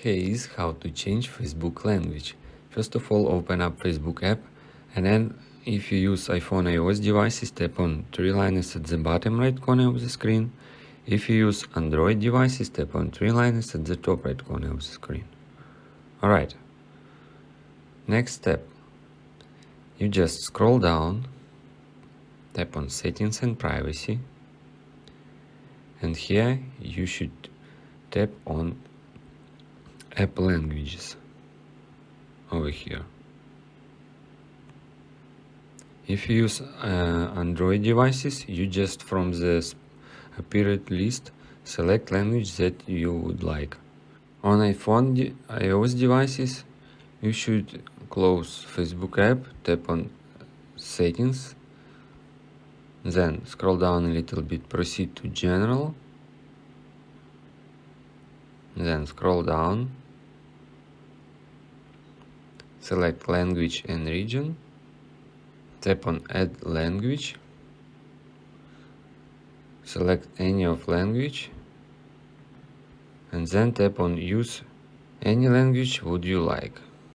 case how to change Facebook language. First of all, open up Facebook app, and then if you use iPhone iOS devices, tap on three lines at the bottom right corner of the screen. If you use Android devices, tap on three lines at the top right corner of the screen. Alright, next step, you just scroll down, tap on Settings and Privacy, and here you should tap on App Languages over here. If you use Android devices, you just from the appeared list select language that you would like. On iPhone iOS devices, you should close Facebook app, tap on Settings, then scroll down a little bit, proceed to General, then scroll down, select Language and Region, tap on Add Language, select any of language, and then tap on Use any language would you like.